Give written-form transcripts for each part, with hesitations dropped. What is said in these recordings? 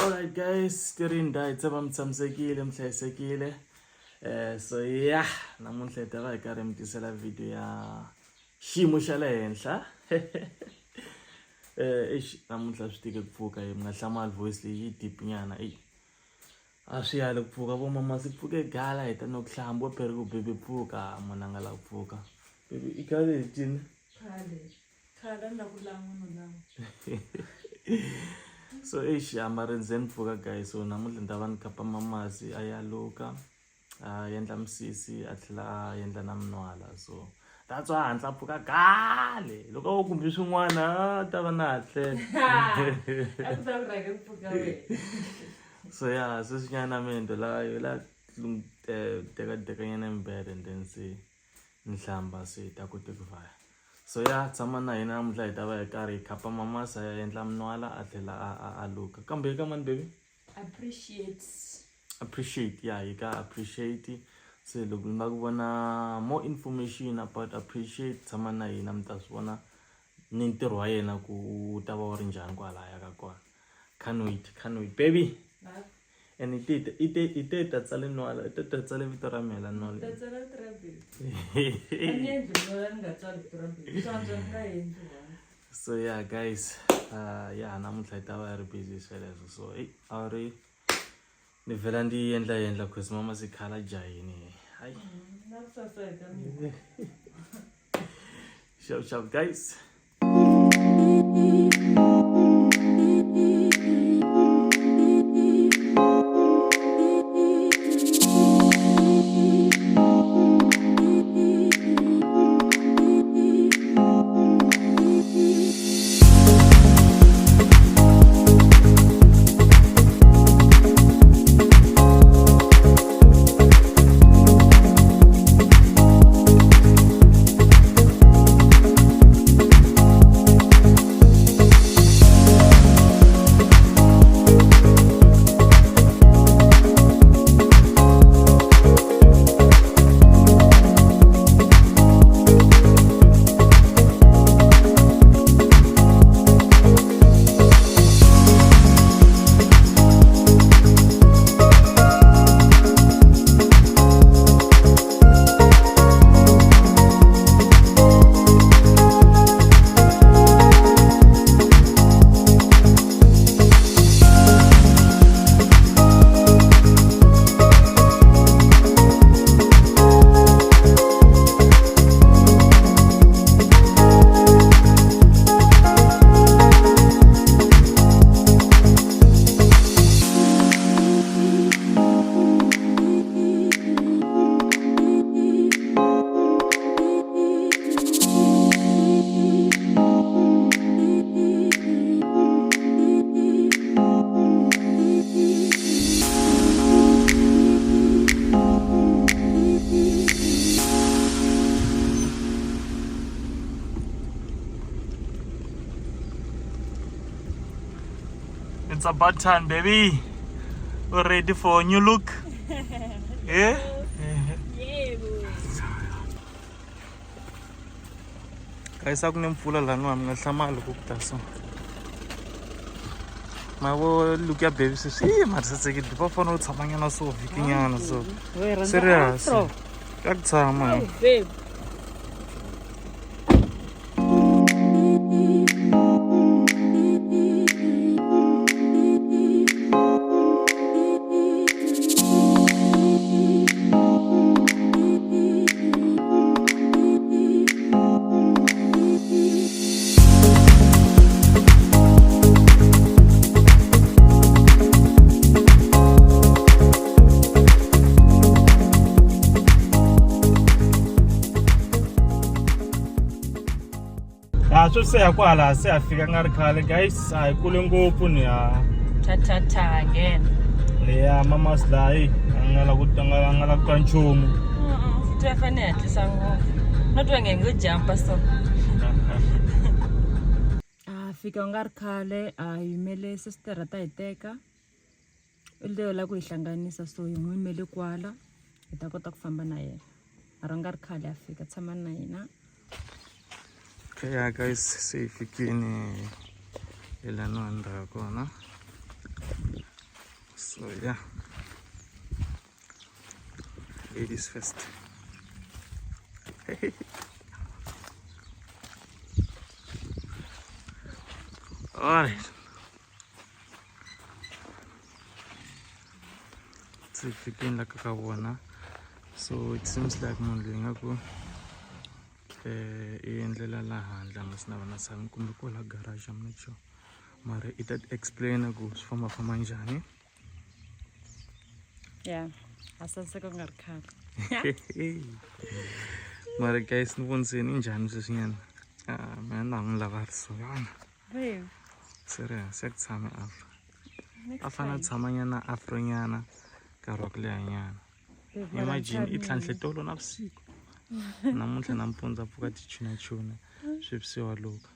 Alright guys, tirinda hi tshama mi tshamisekile mi hlayisekile. So yeah, namuntlha hi ta va hi karhi mi tisela video ya xiyimo xa le henhla. Namuntlha swi tike ku pfuka mi nga hlamali voice leyi deep nyana. A swi yali ku pfuka vo mama si pfuke gala hi ta no ku hlamba pheri ku bebe pfuka munhu a nga la ku pfuka. Baby i khale hi cini? Khale nda ku lan'wana. So xiambari ndzeni pfuka guys, so namuntlha ni ta va ni kapa mamasi a ya luka a endla misisi a tlhela a endla na minwala. So that's why hatla pfuka gale loko wo kumbe swin'wana ta va na ha tlele. So yeah, sweswinyana mendo layo la teka nyana embed and then se ni hlamba se ta kota ku vaya. So yeah, tshama na hina namuntlha hi ta va hi karhi hi khapa mamasi a endla minwala a tlhela a luka. Kambe ka mani baby? Appreciate, yeah, you gotta appreciate. So loko mi lava ku vona more information about appreciate, tshama na hina mi ta swi vona ni ntirho wa yena ku wu ta va wu ri njhani kwalaya ka kona. Can't wait baby. And ite ta tsale nwala, ite ta tsale vito ra mina nwala. Ta tsala travel. So yeah guys, yeah namuntlha hi ta va hi ri busy sweleswo. So a ri ni vhela ndi endla cause mama si khala jahini. Hayi. Ciao guys. It's about time, baby. We're ready for a new look. Yeah? Yeah, boy. Guys, aku nempula lanu am ngasama look ta so. Ma wo look ya baby so marisa tseke di pa fona o tsamanya na so vikinyana so. Serious. Ka tsama. Babe. Swo seya kwala se afika nga ri khale guys, a hi kule ngopfu ni ya Ta again. leya mama slayi angala ku ka nchumu. Definitely sango. Not when you jump so. Fika nga ri khale a yimele sister ta hiteka. Ile la ku ihlanganisa so yimele kwala. Hi ta kota ku famba na yena. A nga ri khale afika tshama na yena. Okay, yeah guys, see if you can ilan kona. So yeah, ladies first. Alright, so fikini la ka vona. So it seems like munhu loyi nga ku i endlela la handle a nga si na va na sangu kumbe ko la garage, I'm not sure, mara i ta explain ku swi fambafamba njhani. Yeah, a saseka ku nga ri khale. Mara guys, ni voniseni njhani sweswinyana. Mina na n'wi lava ri so yana Babe, serious ya ku tshama afro next a fana time. tshama nyana afro nyana nkarhi wa ku leha nyana. Babe, mara Imagine i ntlhanu tlhantlhe tolo navusiku namuntlha nampundzu a pfuka tichunachuna swipisiwa luka.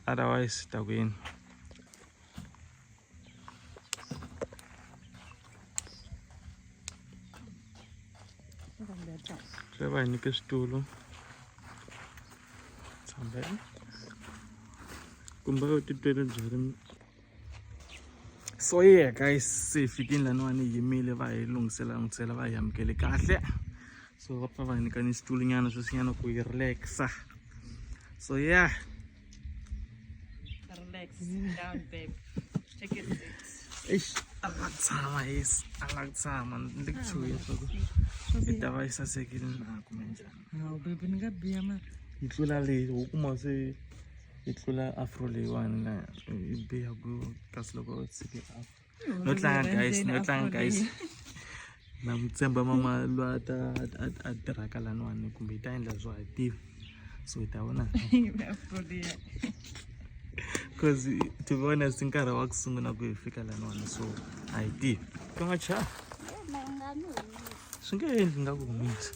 Otherwise ta ku yini. Swi va hi nyike switulu tshambela kumbe u titwele byi. So yeah guys, se hi fikini laniwani hi yimile va hi lungisela va hi amukele kahle. So va pfa va hi nyika ni switulu nyana sweswinyana ku hi relaxa. So yeah, Relax, sit down, babe. Take it easy. a nga tshama a nga tshama ni le ku chuheni swa ku i ta va yi sasekile na kume njhani. No, babe, ni nga biha mara. Yi tlula leyi u kuma se yi tlula afro leyiwani la yi biha ku kasi loko u tshike afro no tlanga guys na mutsemba mama loyi a tirhaka laniwani kumbe yi ta endla swo a tivi, so hi ta vona because to be honest nkarhi wa ku sungula ku hi fika laniwani, so a hi tivi ku nga chavi swi nge endli nga ku humisa.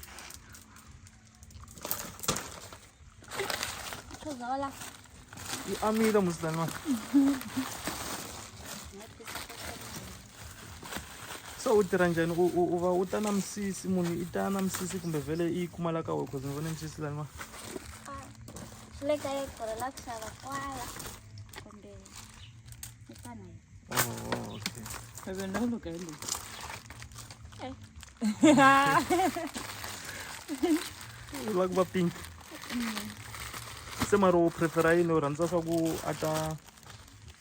I amile musilaniwani. So u tirha njhani u va u ta na misisi, munhu i ta na misisi kumbe vhele i kumala ka wena because ni vone misisi laniwani. Oh, okay. Babe, no look at you. U lava ku va pink. Se mara u prefera yini, u rhandza swa ku a ta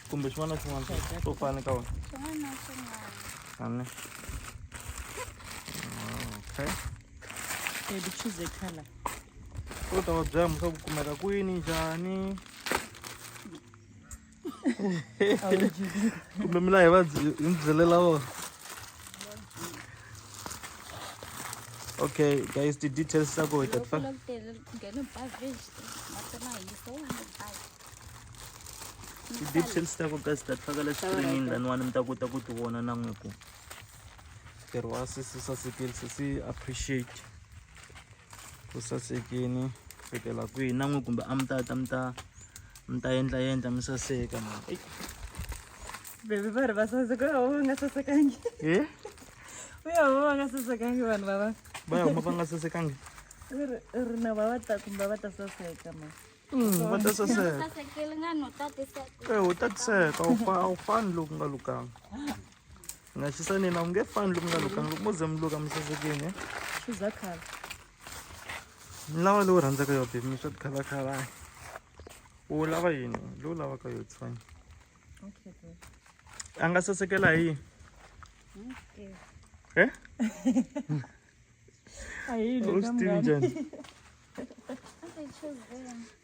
kumbe xin'wana na xin'wana swo fana ka wena? Fane. Okay. Babe, choose a color. U ta va byela swa ku kumeka kwini njhani kumbe mi la hi mi byelela vona. Okay guys, the details ta ku hi ta faka details ta ku guys ta faka la screenini laniwani mi ta kota ku ti vona na n'we ku ntirho wa sisi sasekile, sisi appreciate ku sasekini fikela kwihi na n'we kumbe a mi ta endla mi saseka mara. Baby, va ri va saseka, u nga sasekangi. Va nga sasekangi vanhu lava. Va ya huma va nga sasekangi. Ri na va ta kumbe va ta saseka ma. Va ta saseka. U tatiseka a wu fani loko nga lukanga. Nga xisaneni a wu nge fani loko nga lukanga, loko mo ze mi luka mi sasekini. Choose a color. Ni lava lowu rhandzaka yo baby, mi swa tikhalakhala. U lava yini? Lowu lavaka yo it's fine. Okay, babe. A nga sasekela hi Okay. u swi tivi njhani?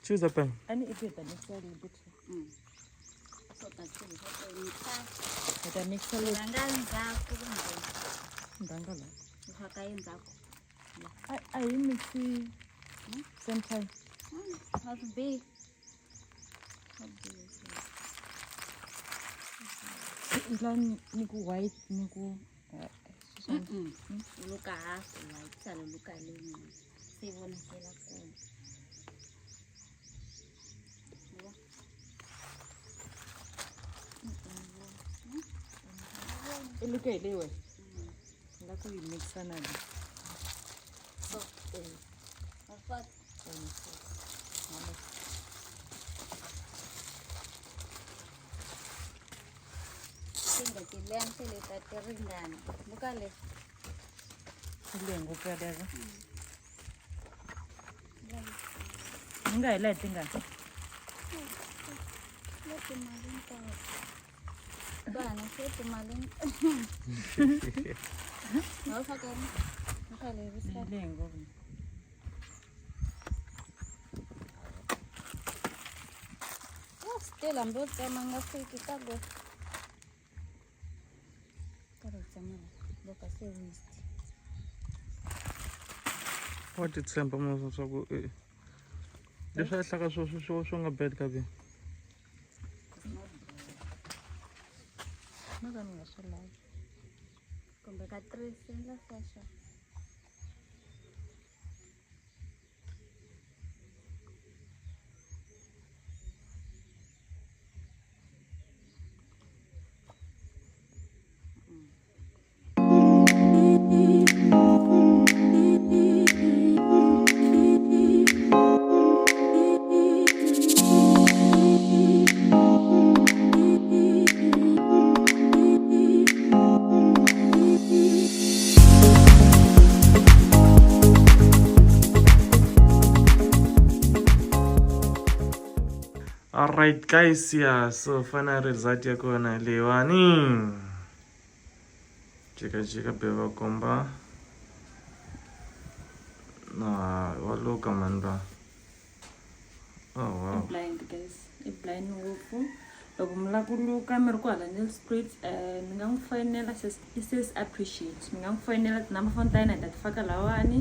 Choose a pen. Ani ipeta next time ni bithi. Eta next time ndanga la. Ai mixi same time. Ila ni ku white ni ku Luka hafu white salo luka lemon. Sibonakela kulo. iluka ilewe. Ngakho yi mixa na le. So, what? Single kilean sele tateringana bukale ile ngopfu yaleyo ni nga hela hi tingani leti mali bana leti mali no fakani bukale bisa ile ngopfu still ambo tsamanga fiki kagwe kare tsamanga boka se waste wa ti tshemba mo swa ku leswi a hlaka swo nga bad ka veni no kami nga swi lavi kumbe ka 3 sendla fashion Alright guys, yeah, so final result ya kona leyiwani jika beva komba na waluka manba. Oh wow, blind guys blind ngopfu loko mi lava ku luka mi ri ku hala Nelspruit mi nga n'wi fonela i says appreciate mi nga n'wi fonela tinamba phone ta yena hi ta ti faka lawani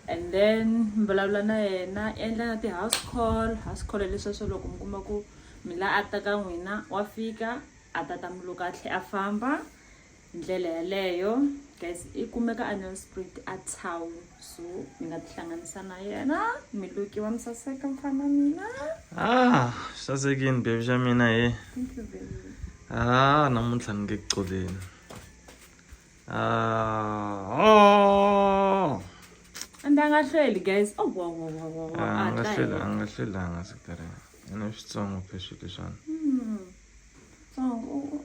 and then mi vulavula na yena endla na ti-house call leswi swo loko mi kuma ku mi la a ta ka n'wina wa fika a ta mi luka a tlhe a famba hi ndlela yaleyo guys i kumeka a Nelspruit a town so mi nga tihlanganisa na yena mi lukiwa mi saseka mfana mina sasekini baby xa mina he. thank you baby Namuntlha ni nge kucoleni. and a nga hlweli guys wow A nga hlwelanga sekitara ene switsongo pheswike swona. so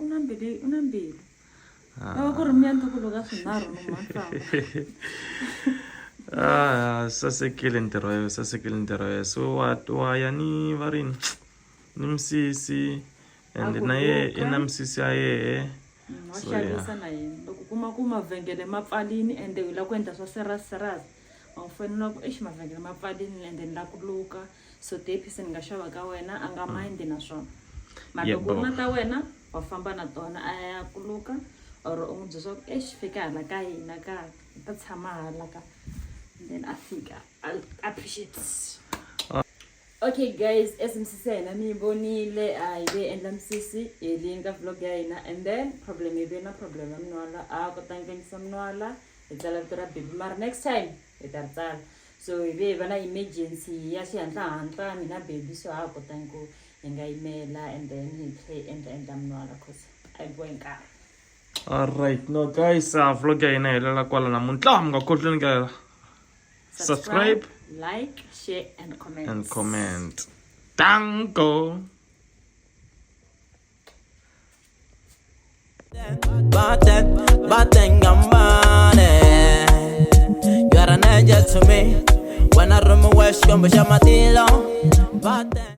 una mbilu loko ku ri miyanto ku luka swinharhu no mafamba sasekile ntirho wa yena so wa ya ni varini ni misisi and na ye i na misisi ya yehe wa xavisa na yena loko kuma ku mavhengele ma pfalini ende u lava ku endla swa seras wa n'wi fonela ku mavhengele ma pfalini ende ni lava ku luka so ti-ephisi ni nga xava ka wena a nga mindi na swona mara loko u na ta wena wa famba na tona a ya ku luka or u n'wi byela ku fika hala ka hina ka hi ta tshama hala ka then a fika I'll appreciate. Okay guys, as misisi ya hina mi yi vonile hi ve endla misisi helini ka vlog ya hina and then problem hi ve na problem ya minwala a kota nghenisa minwala hi tsala vito ra baby mara next time hi ta ri tsala so hi ve hi va na emergency ya xihatlahatla mina baby so ha kotangi ku hi nga yimela and then hi tlhe endla minwala cause a yi bohi nkarhi. Alright, no guys, vlog ya hina helela kwala namuntlha mi nga kotleni ka subscribe, like, share and comment. Danko. But then I'm money. You are an angel to me. When I run my west, come with your matilo. But then